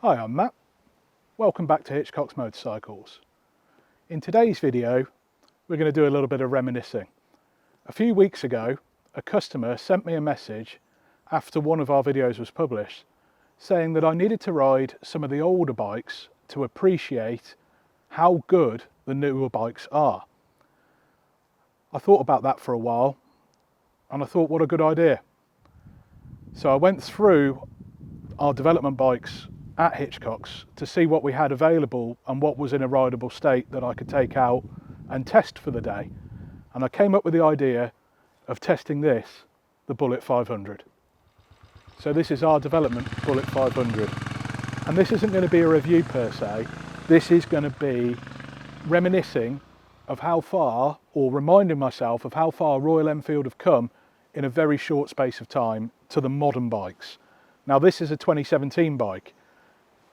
Hi, I'm Matt. Welcome back to Hitchcock's Motorcycles. In today's video, we're going to do a little bit of reminiscing. A few weeks ago, a customer sent me a message after one of our videos was published saying that I needed to ride some of the older bikes to appreciate how good the newer bikes are. I thought about that for a while and I thought, what a good idea. So I went through our development bikes at Hitchcock's to see what we had available and what was in a rideable state that I could take out and test for the day. And I came up with the idea of testing this, the Bullet 500. So this is our development Bullet 500. And this isn't going to be a review per se, this is going to be reminiscing of how far, or reminding myself of how far Royal Enfield have come in a very short space of time to the modern bikes. Now this is a 2017 bike.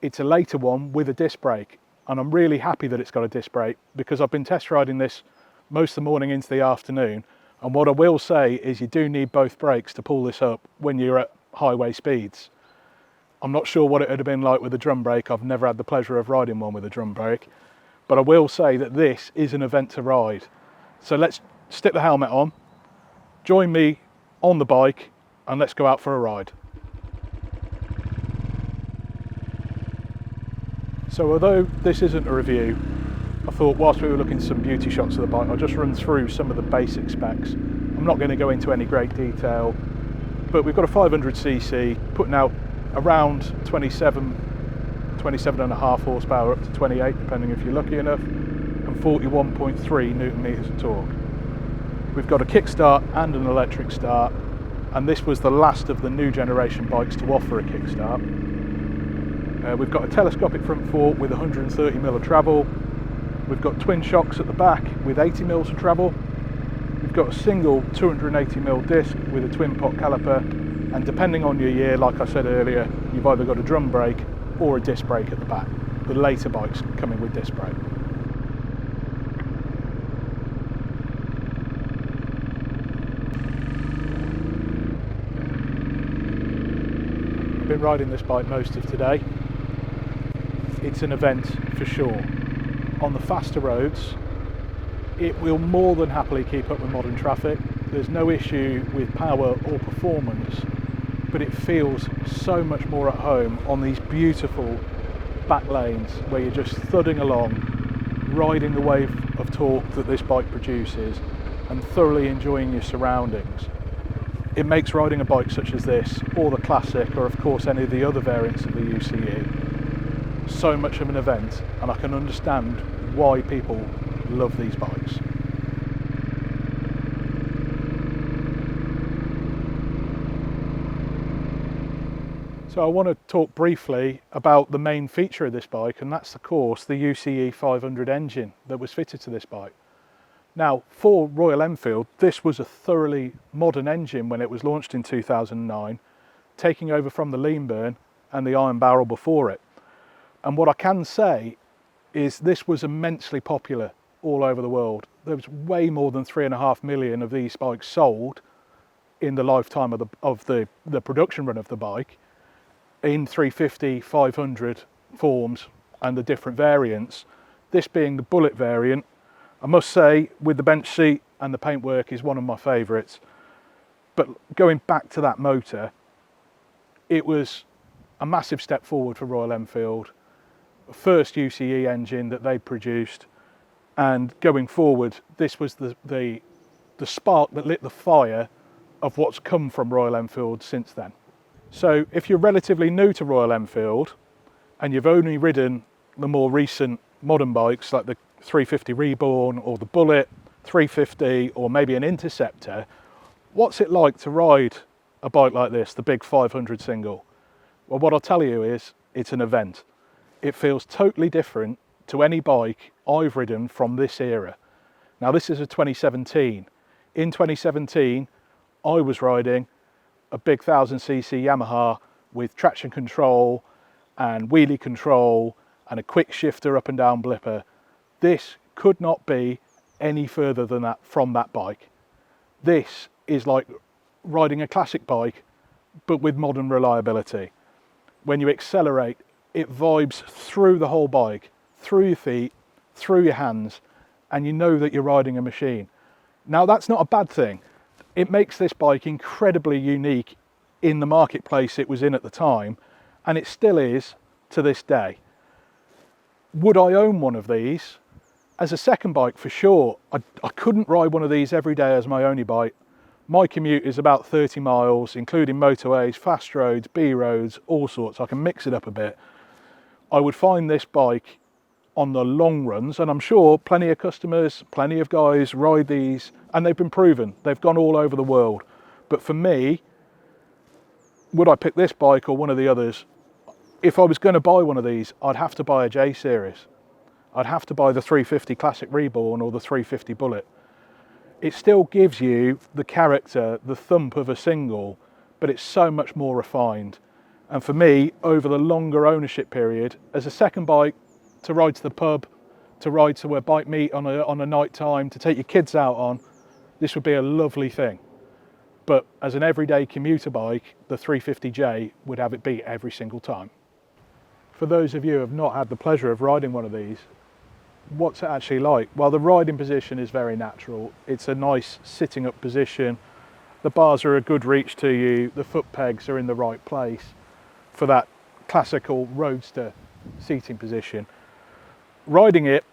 It's a later one with a disc brake, and I'm really happy that it's got a disc brake because I've been test riding this most of the morning into the afternoon, and what I will say is you do need both brakes to pull this up when you're at highway speeds. I'm not sure what it would have been like with a drum brake. I've never had the pleasure of riding one with a drum brake, but I will say that this is an event to ride. So let's stick the helmet on, join me on the bike, and let's go out for a ride. So although this isn't a review, I thought whilst we were looking at some beauty shots of the bike, I'll just run through some of the basic specs. I'm not going to go into any great detail, but we've got a 500cc putting out around 27.5 horsepower up to 28, depending if you're lucky enough, and 41.3 Newton meters of torque. We've got a kickstart and an electric start, and this was the last of the new generation bikes to offer a kickstart. We've got a telescopic front fork with 130mm of travel. We've got twin shocks at the back with 80mm of travel. We've got a single 280mm disc with a twin pot caliper, and depending on your year, like I said earlier, you've either got a drum brake or a disc brake at the back. The later bikes coming with disc brake. I've been riding this bike most of today. It's an event for sure. On the faster roads, it will more than happily keep up with modern traffic. There's no issue with power or performance, but it feels so much more at home on these beautiful back lanes where you're just thudding along, riding the wave of torque that this bike produces and thoroughly enjoying your surroundings. It makes riding a bike such as this, or the Classic, or of course any of the other variants of the UCE, so much of an event, and I can understand why people love these bikes. So I want to talk briefly about the main feature of this bike, and that's of course the UCE 500 engine that was fitted to this bike. Now for Royal Enfield, this was a thoroughly modern engine when it was launched in 2009, taking over from the lean burn and the iron barrel before it. And what I can say is this was immensely popular all over the world. There was way more than 3.5 million of these bikes sold in the lifetime of the production run of the bike, in 350, 500 forms and the different variants. This being the Bullet variant, I must say, with the bench seat and the paintwork, is one of my favourites. But going back to that motor, it was a massive step forward for Royal Enfield. First UCE engine that they produced, and going forward this was the spark that lit the fire of what's come from Royal Enfield since then. So if you're relatively new to Royal Enfield and you've only ridden the more recent modern bikes like the 350 Reborn or the Bullet 350 or maybe an Interceptor, what's it like to ride a bike like this, the big 500 single? Well, what I'll tell you is it's an event. It feels totally different to any bike I've ridden from this era. Now this is a 2017. In 2017, I was riding a big 1000cc Yamaha with traction control and wheelie control and a quick shifter up and down blipper. This could not be any further than that from that bike. This is like riding a classic bike, but with modern reliability. When you accelerate, it vibes through the whole bike, through your feet, through your hands, and you know that you're riding a machine. Now that's not a bad thing. It makes this bike incredibly unique in the marketplace it was in at the time, and it still is to this day. Would I own one of these? As a second bike, for sure. I couldn't ride one of these every day as my only bike. My commute is about 30 miles, including motorways, fast roads, B roads, all sorts. I can mix it up a bit. I would find this bike on the long runs, and I'm sure plenty of customers, plenty of guys ride these, and they've been proven. They've gone all over the world. But for me, would I pick this bike or one of the others? If I was going to buy one of these, I'd have to buy a J series. I'd have to buy the 350 Classic Reborn or the 350 Bullet. It still gives you the character, the thump of a single, but it's so much more refined. And for me, over the longer ownership period, as a second bike, to ride to the pub, to ride to a bike meet on a night time, to take your kids out on, this would be a lovely thing. But as an everyday commuter bike, the 350J would have it beat every single time. For those of you who have not had the pleasure of riding one of these, what's it actually like? Well, the riding position is very natural. It's a nice sitting up position. The bars are a good reach to you. The foot pegs are in the right place for that classical roadster seating position. Riding it,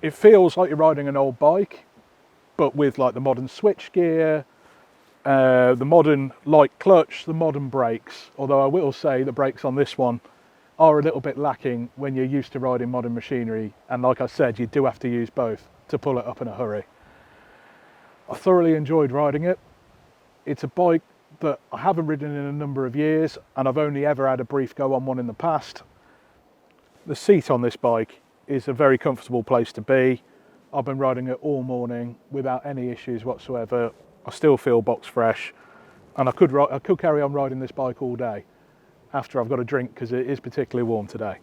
it feels like you're riding an old bike, but with like the modern switch gear, the modern light clutch, the modern brakes. Although I will say the brakes on this one are a little bit lacking when you're used to riding modern machinery, and like I said, you do have to use both to pull it up in a hurry. I thoroughly enjoyed riding it. It's a bike that I haven't ridden in a number of years, and I've only ever had a brief go on one in the past. The seat on this bike is a very comfortable place to be. I've been riding it all morning without any issues whatsoever. I still feel box fresh, and I could carry on riding this bike all day after I've got a drink, because it is particularly warm today.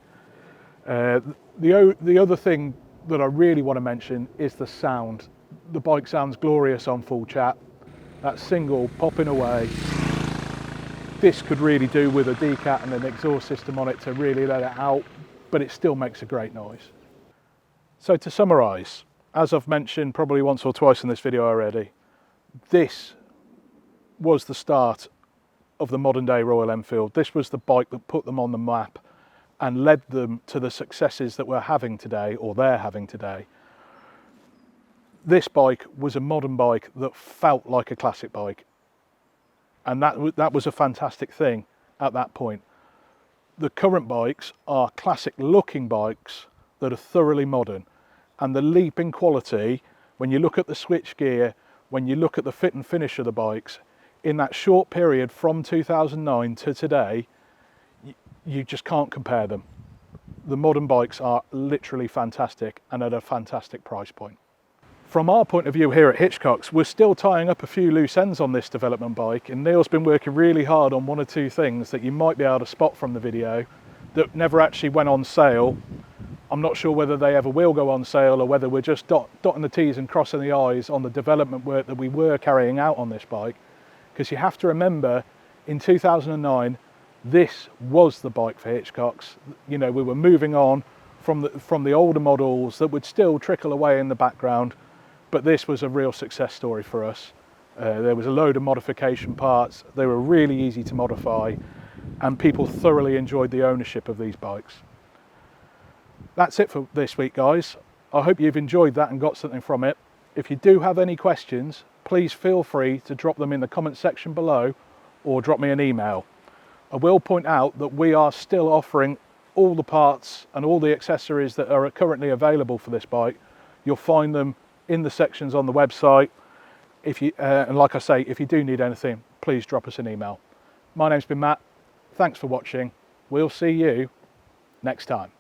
The other thing that I really want to mention is the sound. The bike sounds glorious on full chat. That single popping away. This could really do with a decat and an exhaust system on it to really let it out, but it still makes a great noise. So to summarise, as I've mentioned probably once or twice in this video already, this was the start of the modern day Royal Enfield. This was the bike that put them on the map and led them to the successes that we're having today, or they're having today. This bike was a modern bike that felt like a classic bike, and that was a fantastic thing at that point. The current bikes are classic looking bikes that are thoroughly modern, and the leap in quality, when you look at the switch gear, when you look at the fit and finish of the bikes, in that short period from 2009 to today, you just can't compare them. The modern bikes are literally fantastic and at a fantastic price point. From our point of view here at Hitchcock's, we're still tying up a few loose ends on this development bike, and Neil's been working really hard on one or two things that you might be able to spot from the video that never actually went on sale. I'm not sure whether they ever will go on sale, or whether we're just dotting the T's and crossing the I's on the development work that we were carrying out on this bike. Because you have to remember, in 2009, this was the bike for Hitchcock's. You know, we were moving on from the older models that would still trickle away in the background, but this was a real success story for us. There was a load of modification parts. They were really easy to modify, and people thoroughly enjoyed the ownership of these bikes. That's it for this week, guys. I hope you've enjoyed that and got something from it. If you do have any questions, please feel free to drop them in the comment section below, or drop me an email. I will point out that we are still offering all the parts and all the accessories that are currently available for this bike. You'll find them in the sections on the website. And like I say, if you do need anything, please drop us an email. My name's been Matt. Thanks for watching. We'll see you next time.